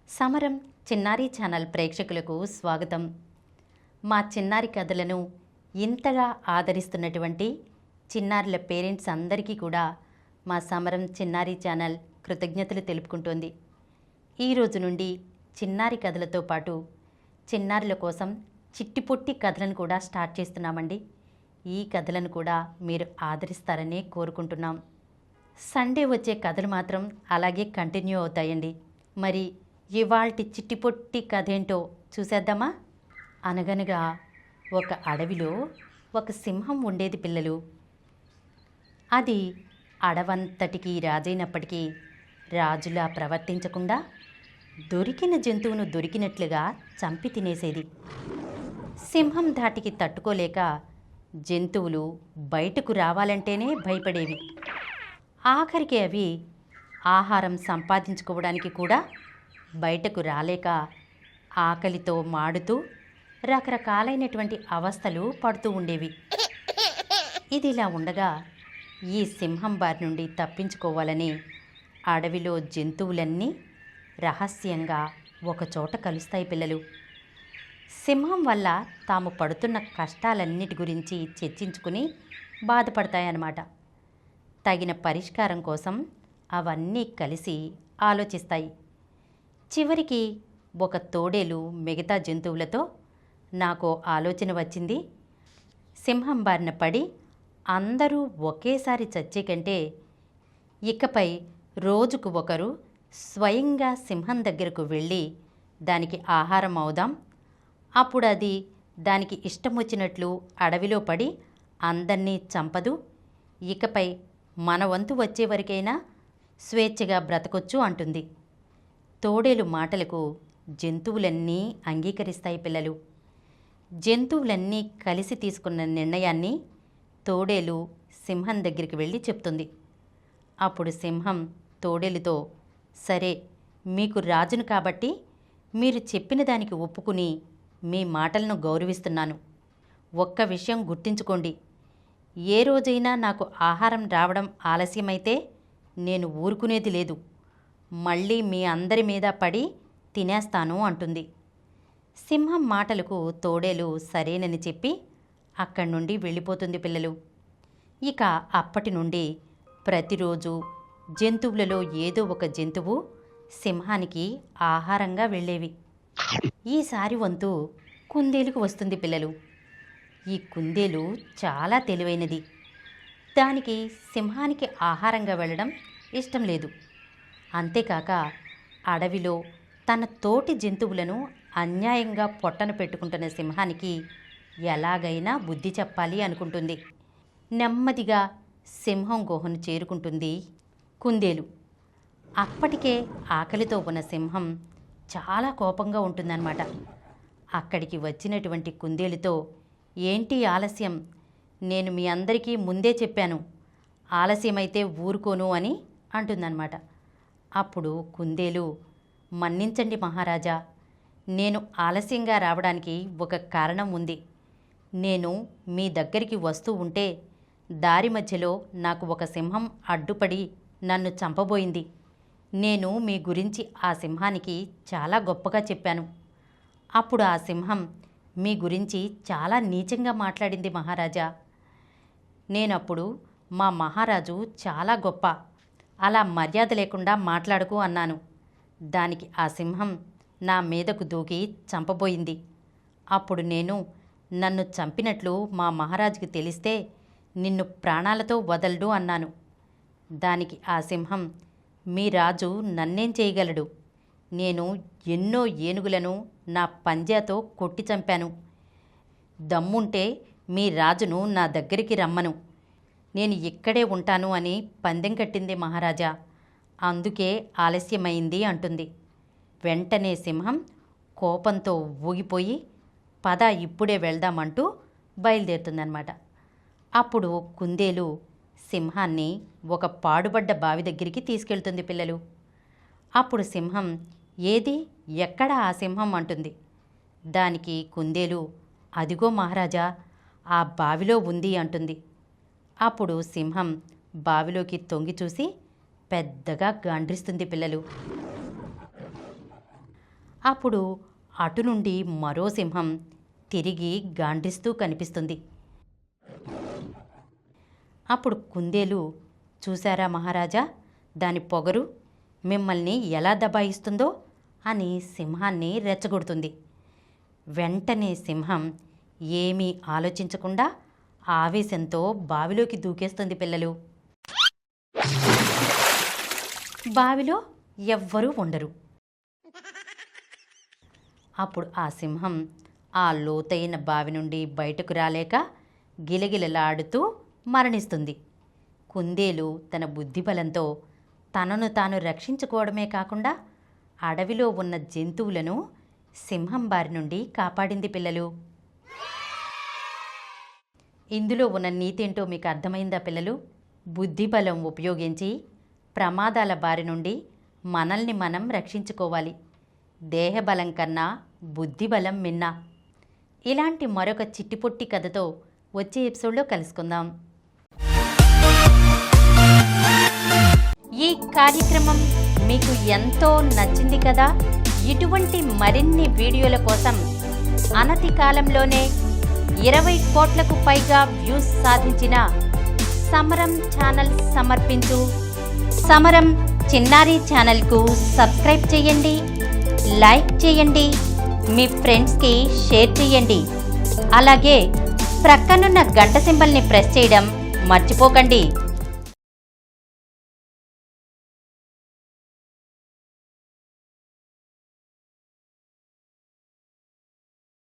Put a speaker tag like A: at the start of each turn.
A: సమరం చిన్నారి ఛానల్ ప్రేక్షకులకు స్వాగతం. మా చిన్నారి కథలను ఇంతగా ఆదరిస్తున్నటువంటి చిన్నారుల పేరెంట్స్ అందరికీ కూడా మా సమరం చిన్నారి ఛానల్ కృతజ్ఞతలు తెలుపుకుంటోంది. ఈరోజు నుండి చిన్నారి కథలతో పాటు చిన్నారుల కోసం చిట్టిపొట్టి కథలను కూడా స్టార్ట్ చేస్తున్నామండి. ఈ కథలను కూడా మీరు ఆదరిస్తారని కోరుకుంటున్నాం. సండే వచ్చే కథలు మాత్రం అలాగే కంటిన్యూ అవుతాయండి. మరి ఇవాల్టి చిట్టిపొట్టి కథ ఏంటో చూసేద్దామా? అనగనగా ఒక అడవిలో ఒక సింహం ఉండేది పిల్లలు. అది అడవంతటికి రాజైనప్పటికీ రాజులా ప్రవర్తించకుండా దొరికిన జంతువును దొరికినట్లుగా చంపి తినేసేది. సింహం ధాటికి తట్టుకోలేక జంతువులు బయటకు రావాలంటేనే భయపడేవి. ఆఖరికి అవి ఆహారం సంపాదించుకోవడానికి కూడా బయటకు రాలేక ఆకలితో మాడుతూ రకరకాలైనటువంటి అవస్థలు పడుతూ ఉండేవి. ఇదిలా ఉండగా ఈ సింహం బారి నుండి తప్పించుకోవాలని అడవిలో జంతువులన్నీ రహస్యంగా ఒకచోట కలుస్తాయి పిల్లలు. సింహం వల్ల తాము పడుతున్న కష్టాలన్నిటి గురించి చర్చించుకుని బాధపడతాయన్నమాట. తగిన పరిష్కారం కోసం అవన్నీ కలిసి ఆలోచిస్తాయి. చివరికి ఒక తోడేలు మిగతా జంతువులతో, నాకు ఆలోచన వచ్చింది, సింహం బారిన పడి అందరూ ఒకేసారి చచ్చే కంటే ఇకపై రోజుకు ఒకరు స్వయంగా సింహం దగ్గరకు వెళ్ళి దానికి ఆహారం అవుదాం. అప్పుడు అది దానికి ఇష్టం వచ్చినట్లు అడవిలో పడి అందర్నీ చంపదు. ఇకపై మన వంతు వచ్చేవరకైనా స్వేచ్ఛగా బ్రతకొచ్చు అంటుంది. తోడేలు మాటలకు జంతువులన్నీ అంగీకరిస్తాయి పిల్లలు. జంతువులన్నీ కలిసి తీసుకున్న నిర్ణయాన్ని తోడేలు సింహం దగ్గరికి వెళ్ళి చెప్తుంది. అప్పుడు సింహం తోడేలుతో, సరే, మీకు రాజును కాబట్టి మీరు చెప్పిన దానికి ఒప్పుకుని మీ మాటలను గౌరవిస్తున్నాను. ఒక్క విషయం గుర్తుంచుకోండి, ఏ రోజైనా నాకు ఆహారం రావడం ఆలస్యమైతే నేను ఊరుకునేది లేదు. మళ్ళీ మీ అందరి మీద పడి తినేస్తాను అంటుంది. సింహం మాటలకు తోడేలు సరేనని చెప్పి అక్కడి నుండి వెళ్ళిపోతుంది పిల్లలు. ఇక అప్పటి నుండి ప్రతిరోజు జంతువులలో ఏదో ఒక జంతువు సింహానికి ఆహారంగా వెళ్ళేవి. ఈసారి వంతు కుందేలుకు వస్తుంది పిల్లలు. ఈ కుందేలు చాలా తెలివైనది. దానికి సింహానికి ఆహారంగా వెళ్ళడం ఇష్టం లేదు. అంతేకాక అడవిలో తన తోటి జంతువులను అన్యాయంగా పొట్టన పెట్టుకుంటున్న సింహానికి ఎలాగైనా బుద్ధి చెప్పాలి అనుకుంటుంది. నెమ్మదిగా సింహం గుహను చేరుకుంటుంది కుందేలు. అప్పటికే ఆకలితో ఉన్న సింహం చాలా కోపంగా ఉంటుందన్నమాట. అక్కడికి వచ్చినటువంటి కుందేలుతో, ఏంటి ఆలస్యం? నేను మీ అందరికీ ముందే చెప్పాను, ఆలస్యమైతే ఊరుకోను అని అంటుందన్నమాట. అప్పుడు కుందేలు, మన్నించండి మహారాజా, నేను ఆలస్యంగా రావడానికి ఒక కారణం ఉంది. నేను మీ దగ్గరికి వస్తూ ఉంటే దారి మధ్యలో నాకు ఒక సింహం అడ్డుపడి నన్ను చంపబోయింది. నేను మీ గురించి ఆ సింహానికి చాలా గొప్పగా చెప్పాను. అప్పుడు ఆ సింహం మీ గురించి చాలా నీచంగా మాట్లాడింది మహారాజా. నేనప్పుడు మా మహారాజు చాలా గొప్ప, అలా మర్యాద లేకుండా మాట్లాడకు అన్నాను. దానికి ఆ సింహం నా మీదకు దూకి చంపబోయింది. అప్పుడు నేను, నన్ను చంపినట్లు మా మహారాజుకి తెలిస్తే నిన్ను ప్రాణాలతో వదలడు అన్నాను. దానికి ఆ సింహం, మీ రాజు నన్నేం చేయగలడు? నేను ఎన్నో ఏనుగులను నా పంజాతో కొట్టి చంపాను. దమ్ముంటే మీ రాజును నా దగ్గరికి రమ్మను, నేను ఇక్కడే ఉంటాను అని పందెం కట్టింది మహారాజా. అందుకే ఆలస్యమైంది అంటుంది. వెంటనే సింహం కోపంతో ఊగిపోయి, పద ఇప్పుడే వెళ్దామంటూ బయలుదేరుతుందన్నమాట. అప్పుడు కుందేలు సింహాన్ని ఒక పాడుబడ్డ బావి దగ్గరికి తీసుకెళ్తుంది పిల్లలు. అప్పుడు సింహం, ఏది, ఎక్కడ ఆ సింహం అంటుంది. దానికి కుందేలు, అదిగో మహారాజా, ఆ బావిలో ఉంది అంటుంది. అప్పుడు సింహం బావిలోకి తొంగి చూసి పెద్దగా గాండ్రిస్తుంది పిల్లలు. అప్పుడు అటు నుండి మరో సింహం తిరిగి గాండ్రిస్తూ కనిపిస్తుంది. అప్పుడు కుందేలు, చూశారా మహారాజా, దాని పొగరు మిమ్మల్ని ఎలా దబాయిస్తుందో అని సింహాన్ని రెచ్చగొడుతుంది. వెంటనే సింహం ఏమీ ఆలోచించకుండా ఆవేశంతో బావిలోకి దూకేస్తుంది పిల్లలు. బావిలో ఎవ్వరూ ఉండరు. అప్పుడు ఆ సింహం ఆ లోతైన బావి నుండి బయటకు రాలేక గిలగిలలాడుతూ మరణిస్తుంది. కుందేలు తన బుద్ధిబలంతో తనను తాను రక్షించుకోవడమే కాకుండా అడవిలో ఉన్న జంతువులను సింహం బారి నుండి కాపాడింది పిల్లలు. ఇందులో ఉన్న నీతేంటో మీకు అర్థమైందా పిల్లలు? బుద్ధిబలం ఉపయోగించి ప్రమాదాల బారి నుండి మనల్ని మనం రక్షించుకోవాలి. దేహబలం కన్నా బుద్ధిబలం మిన్న. ఇలాంటి మరొక చిట్టిపొట్టి కథతో వచ్చే ఎపిసోడ్లో కలుసుకుందాం. ఈ కార్యక్రమం మీకు ఎంతో నచ్చింది కదా. ఇటువంటి మరిన్ని వీడియోల కోసం అనతి కాలంలోనే 20 కోట్లకు పైగా వ్యూస్ సాధించిన సమరం ఛానల్ సమర్పించు సమరం చిన్నారి ఛానల్కు సబ్స్క్రైబ్ చేయండి, లైక్ చేయండి, మీ ఫ్రెండ్స్కి షేర్ చేయండి. అలాగే ప్రక్కనున్న గంట సింబల్ని ప్రెస్ చేయడం మర్చిపోకండి.